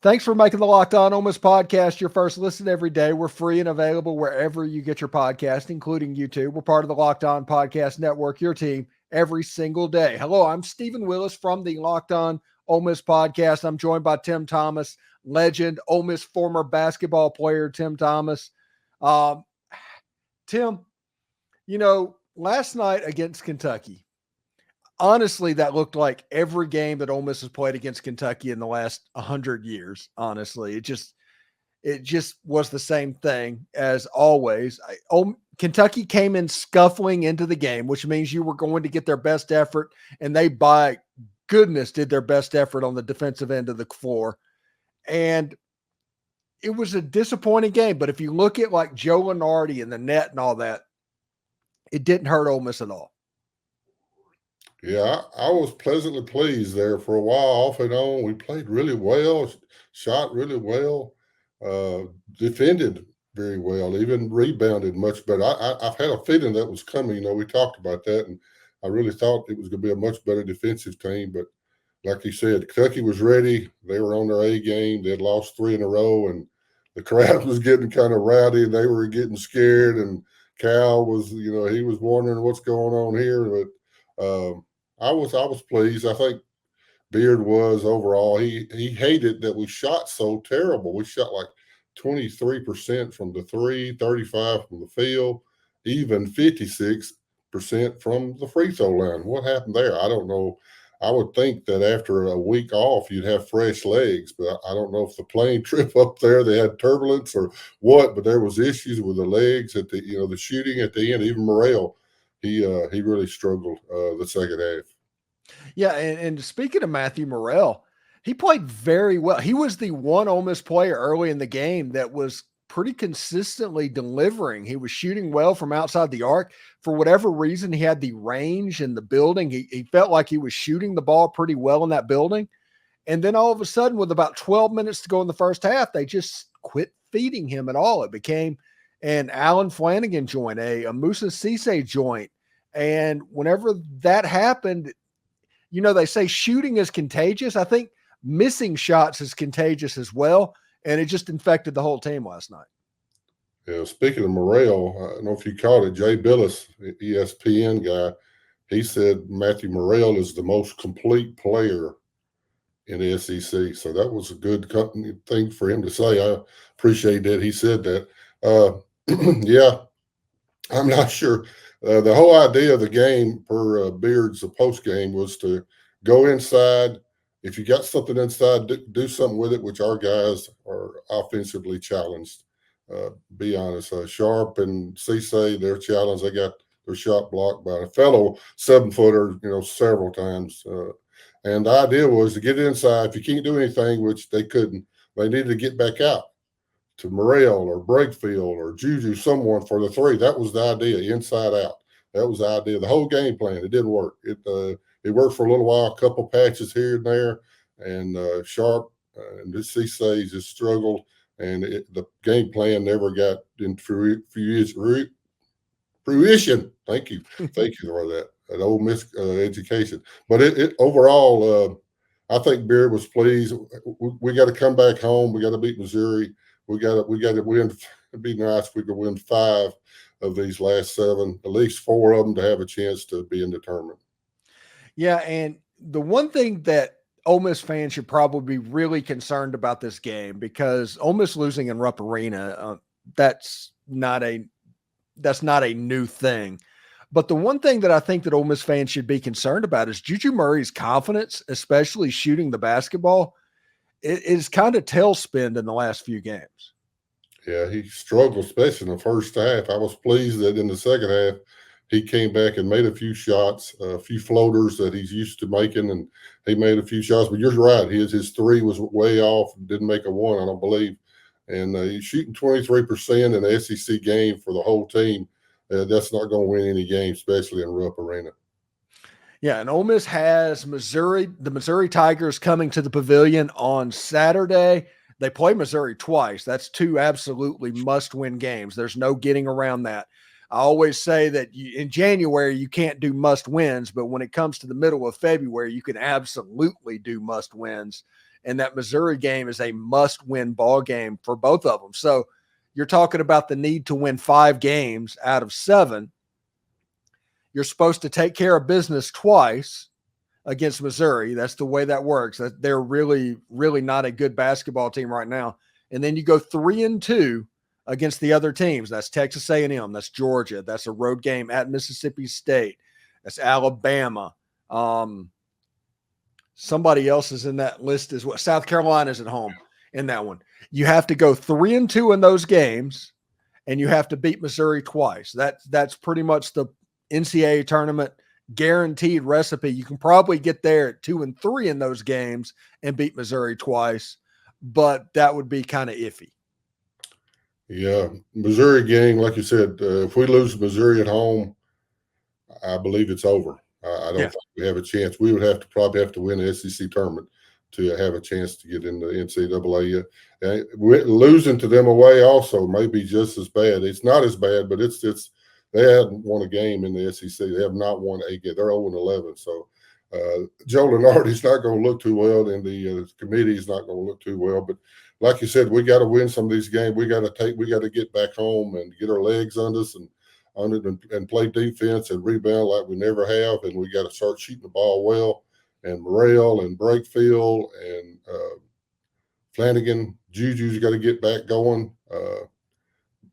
Thanks for making the Locked On Ole Miss podcast your first listen every day. We're free and available wherever you get your podcast, including YouTube. We're part of the Locked On Podcast Network, your team every single day. Hello, I'm Stephen Willis from the Locked On Ole Miss podcast. I'm joined by Tim Thomas, legend, Ole Miss former basketball player, Tim Thomas. Tim, last night against Kentucky, honestly, that looked like every game that Ole Miss has played against Kentucky in the last 100 years. Honestly, it just was the same thing as always. Kentucky came in scuffling into the game, which means you were going to get their best effort, and they, by goodness, did their best effort on the defensive end of the floor. And it was a disappointing game, but if you look at like Joe Lunardi and the net and all that, it didn't hurt Ole Miss at all. Yeah, I was pleasantly pleased there for a while, off and on. We played really well, shot really well, defended very well, even rebounded much better. I've had a feeling that was coming. We talked about that, and I really thought it was going to be a much better defensive team. But like you said, Kentucky was ready. They were on their A game. They had lost 3 in a row, and the crowd was getting kind of rowdy. They were getting scared, and Cal was, he was wondering what's going on here. But I was pleased. I think Beard was overall. He hated that we shot so terrible. We shot like 23% from the three, 35 from the field, even 56% from the free throw line. What happened there? I don't know. I would think that after a week off, you'd have fresh legs, but I don't know if the plane trip up there, they had turbulence or what, but there was issues with the legs at the shooting at the end. Even Morrell, he really struggled the second half. Yeah, and speaking of Matthew Morrell, he played very well. He was the one Ole Miss player early in the game that was pretty consistently delivering. He was shooting well from outside the arc. For whatever reason, he had the range in the building. He felt like he was shooting the ball pretty well in that building. And then all of a sudden, with about 12 minutes to go in the first half, they just quit feeding him at all. It became an Alan Flanagan joint, a Musa Cisse joint. And whenever that happened, they say shooting is contagious. I think missing shots is contagious as well. And it just infected the whole team last night. Yeah, speaking of Morrell, I don't know if you caught it, Jay Billis, ESPN guy, he said Matthew Morrell is the most complete player in the SEC. So that was a good thing for him to say. I appreciate that he said that. Yeah, I'm not sure. The whole idea of the game per Beard's post game was to go inside. If you got something inside, do something with it, which our guys are offensively challenged. Be honest, Sharp and Cisse, they're challenged. They got their shot blocked by a fellow 7-footer, several times. And the idea was to get inside. If you can't do anything, which they couldn't, they needed to get back out to Morrell or Brakefield or Juju, someone for the three. That was the idea, inside out. That was the idea. The whole game plan, it didn't work. It worked for a little while, a couple patches here and there, and Sharp and Cisse just struggled, and the game plan never got in fruition. Thank you for that. An Ole Miss education, but it overall, I think Beard was pleased. We got to come back home. We got to beat Missouri. We got to win. It'd be nice if we could win 5 of these last 7, at least 4 of them, to have a chance to be in the tournament. Yeah, and the one thing that Ole Miss fans should probably be really concerned about this game, because Ole Miss losing in Rupp Arena, that's not a new thing. But the one thing that I think that Ole Miss fans should be concerned about is Juju Murray's confidence, especially shooting the basketball. It is kind of tailspinned in the last few games. Yeah, he struggled, especially in the first half. I was pleased that in the second half, he came back and made a few shots, a few floaters that he's used to making, and he made a few shots. But you're right, his three was way off, didn't make a one, I don't believe. And he's shooting 23% in the SEC game for the whole team. That's not going to win any game, especially in Rupp Arena. Yeah, and Ole Miss has the Missouri Tigers coming to the Pavilion on Saturday. They play Missouri twice. That's 2 absolutely must-win games. There's no getting around that. I always say that in January, you can't do must-wins, but when it comes to the middle of February, you can absolutely do must-wins. and that Missouri game is a must-win ball game for both of them. So you're talking about the need to win 5 games out of 7. You're supposed to take care of business twice against Missouri. That's the way that works. They're really, really not a good basketball team right now. And then you go 3-2 against the other teams. That's Texas A&M. That's Georgia. That's a road game at Mississippi State. That's Alabama. Somebody else is in that list as well. South Carolina's at home in that one. You have to go 3-2 in those games, and you have to beat Missouri twice. That's pretty much the NCAA tournament guaranteed recipe. You can probably get there at 2-3 in those games and beat Missouri twice, but that would be kind of iffy. Yeah, Missouri gang, like you said, if we lose Missouri at home, I believe it's over. I don't think we have a chance. We would probably have to win the SEC tournament to have a chance to get in the NCAA. Losing to them away also may be just as bad. It's not as bad, but it's they haven't won a game in the SEC. They have not won a game. They're 0-11. So Joe Lunardi's not going to look too well, and the committee is not going to look too well. But like you said, we got to win some of these games. We got to get back home and get our legs under us and play defense and rebound like we never have. And we got to start shooting the ball well. And Morrell and Brakefield and Flanagan, Juju's got to get back going.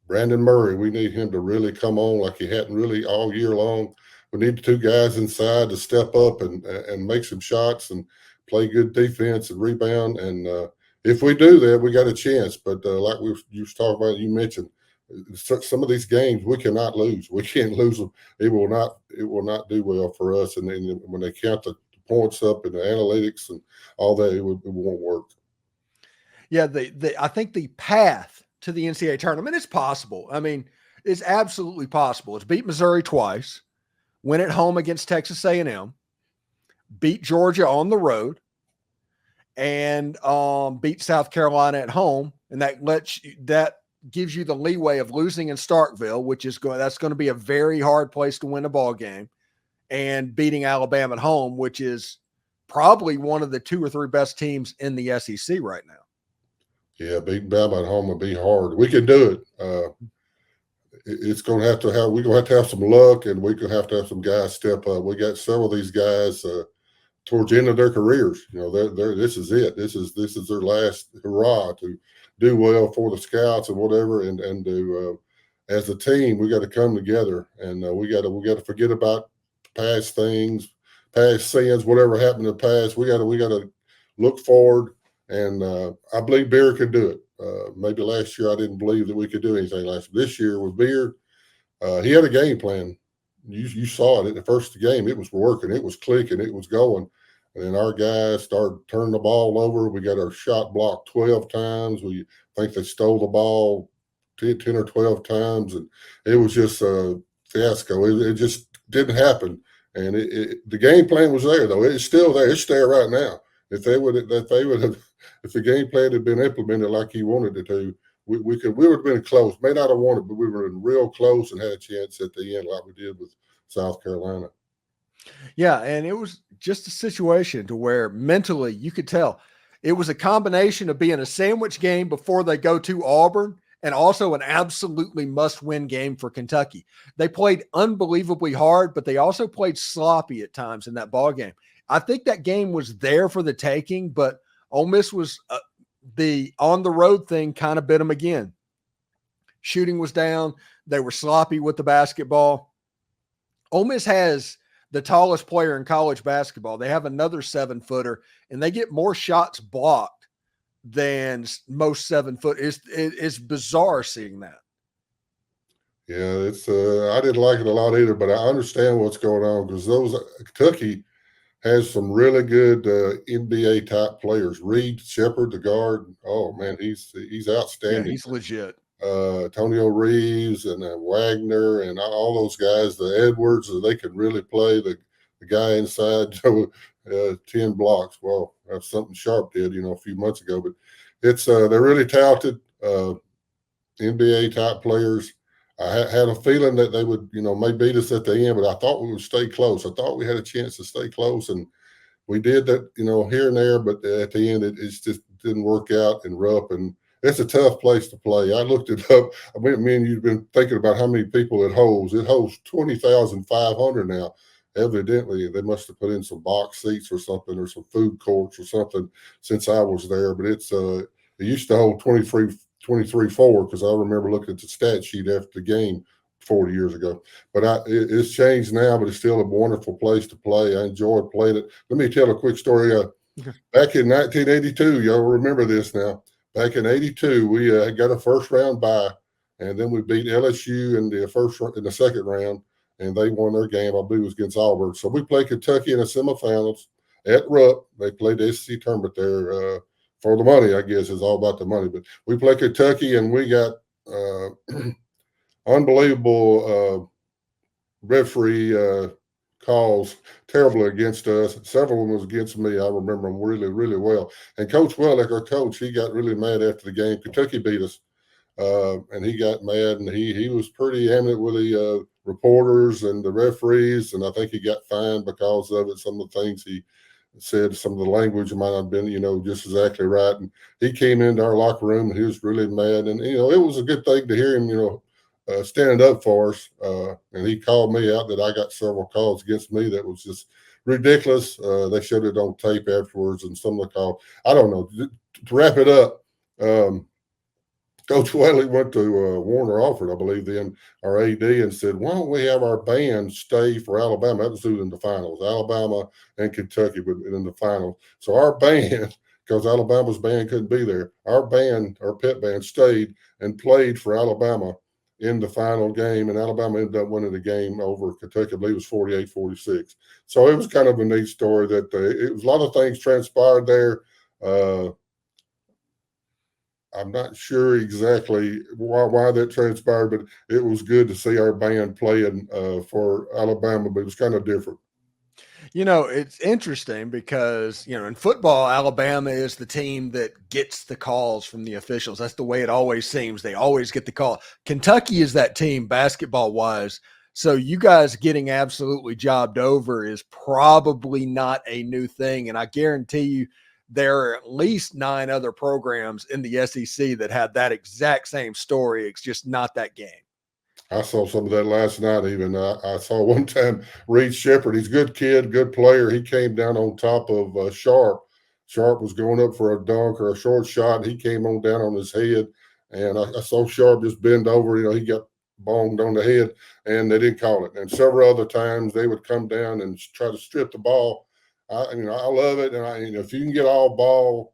Brandon Murray, we need him to really come on like he hadn't really all year long. We need the 2 guys inside to step up and make some shots and play good defense and rebound. And if we do that, we got a chance. But like you was talking about, you mentioned some of these games we cannot lose. We can't lose them. It will not do well for us. And then when they count the points up in the analytics and all that, it won't work. Yeah, I think the path to the NCAA tournament is possible. I mean, it's absolutely possible. It's beat Missouri twice, win at home against Texas A&M, beat Georgia on the road, and beat South Carolina at home, and that gives you the leeway of losing in Starkville, which is that's going to be a very hard place to win a ball game, and beating Alabama at home, which is probably one of the 2 or 3 best teams in the SEC right now. Yeah, beating Bama at home would be hard. We can do it. It's going to have to have. We're going to have some luck, and we're going to have some guys step up. We got several of these guys towards the end of their careers. You know, this is it. This is their last hurrah to do well for the scouts and whatever, and to as a team, we got to come together, and we got to forget about past things, past sins, whatever happened in the past. We got to look forward. And I believe Beer could do it. Maybe last year I didn't believe that we could do anything last year. This year with Beer, he had a game plan. You saw it in the first game. It was working. It was clicking. It was going. And then our guys started turning the ball over. We got our shot blocked 12 times. We think they stole the ball 10 or 12 times. And it was just a fiasco. It just didn't happen. And the game plan was there, though. It's still there. It's there right now. If the game plan had been implemented like he wanted it to, we would have been close. May not have won it, but we were real close and had a chance at the end, like we did with South Carolina. Yeah, and it was just a situation to where mentally you could tell it was a combination of being a sandwich game before they go to Auburn and also an absolutely must-win game for Kentucky. They played unbelievably hard, but they also played sloppy at times in that ball game. I think that game was there for the taking, but Ole Miss was the on-the-road thing kind of bit them again. Shooting was down. They were sloppy with the basketball. Ole Miss has the tallest player in college basketball. They have another 7-footer, and they get more shots blocked than most 7-foot. It's bizarre seeing that. Yeah, it's I didn't like it a lot either, but I understand what's going on because Kentucky has some really good NBA type players. Reed Shepard, the guard. Oh man, he's outstanding. Yeah, he's legit. Antonio Reeves and Wagner and all those guys. The Edwards, they could really play. The guy inside 10 blocks. Well, that's something Sharp did, a few months ago. But it's they're really talented NBA type players. I had a feeling that they would, may beat us at the end, but I thought we would stay close. I thought we had a chance to stay close, and we did that, here and there, but at the end, it just didn't work out in Rupp, and it's a tough place to play. I looked it up. I mean, me and you've been thinking about how many people it holds. It holds 20,500 now. Evidently, they must have put in some box seats or something, or some food courts or something since I was there. But it used to hold 23-4, because I remember looking at the stat sheet after the game 40 years ago. But it's changed now, but it's still a wonderful place to play. I enjoyed playing it. Let me tell a quick story. Back in 1982, y'all remember this now. Back in 82, we got a first round bye, and then we beat LSU in the second round, and they won their game. I believe it was against Auburn. So we played Kentucky in the semifinals at Rupp. They played the SEC tournament there for the money, I guess. It's all about the money. But we played Kentucky, and we got unbelievable referee calls terribly against us. Several of them was against me. I remember them really, really well. And Coach Wellick, our coach, he got really mad after the game. Kentucky beat us, and he got mad, and he was pretty eminent with the reporters and the referees, and I think he got fined because of it. Some of the things he said, some of the language might not have been, just exactly right. And he came into our locker room, and he was really mad. And, it was a good thing to hear him, standing up for us. And he called me out that I got several calls against me that was just ridiculous. They showed it on tape afterwards, and some of the calls. I don't know. To wrap it up, Coach Whaley went to Warner Alford, I believe, then our AD, and said, "Why don't we have our band stay for Alabama?" That was in the finals. Alabama and Kentucky were in the finals. So our band, because Alabama's band couldn't be there, our pet band, stayed and played for Alabama in the final game, and Alabama ended up winning the game over Kentucky. I believe it was 48-46. So it was kind of a neat story that it was a lot of things transpired there. I'm not sure exactly why that transpired, but it was good to see our band playing for Alabama, but it was kind of different. It's interesting because, in football, Alabama is the team that gets the calls from the officials. That's the way it always seems. They always get the call. Kentucky is that team basketball-wise. So you guys getting absolutely jobbed over is probably not a new thing. And I guarantee you there are at least 9 other programs in the SEC that had that exact same story. It's just not that game. I saw some of that last night even. I saw one time Reed Shepherd. He's a good kid, good player. He came down on top of Sharp. Sharp was going up for a dunk or a short shot. He came on down on his head, and I saw Sharp just bend over. He got bonged on the head, and they didn't call it. And several other times they would come down and try to strip the ball. I love it, and if you can get all ball,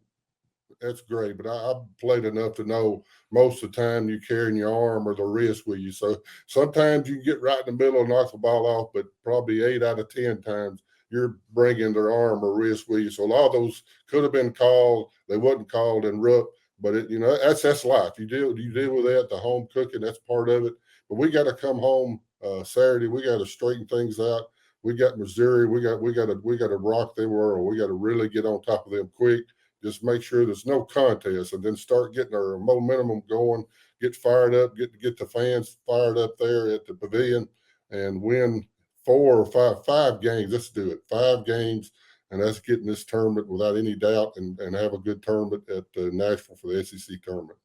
that's great. But I played enough to know most of the time you're carrying your arm or the wrist with you. So sometimes you get right in the middle and knock the ball off, but probably 8 out of 10 times you're bringing their arm or wrist with you. So a lot of those could have been called. They wasn't called in Rupp, but that's life. You deal with that. The home cooking, that's part of it. But we got to come home Saturday. We got to straighten things out. We got Missouri. We got to rock their world. We got to really get on top of them quick. Just make sure there's no contest, and then start getting our momentum going, get fired up, get the fans fired up there at the pavilion, and win 4 or 5 games. Let's do it. 5 games, and that's getting this tournament without any doubt, and have a good tournament at Nashville for the SEC tournament.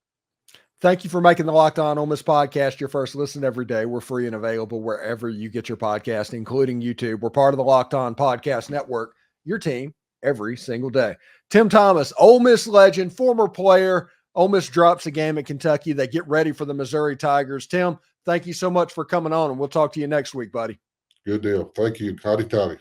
Thank you for making the Locked On Ole Miss podcast your first listen every day. We're free and available wherever you get your podcast, including YouTube. We're part of the Locked On Podcast Network, your team every single day. Tim Thomas, Ole Miss legend, former player. Ole Miss drops a game at Kentucky. They get ready for the Missouri Tigers. Tim, thank you so much for coming on, and we'll talk to you next week, buddy. Good deal. Thank you. Howdy, toddy.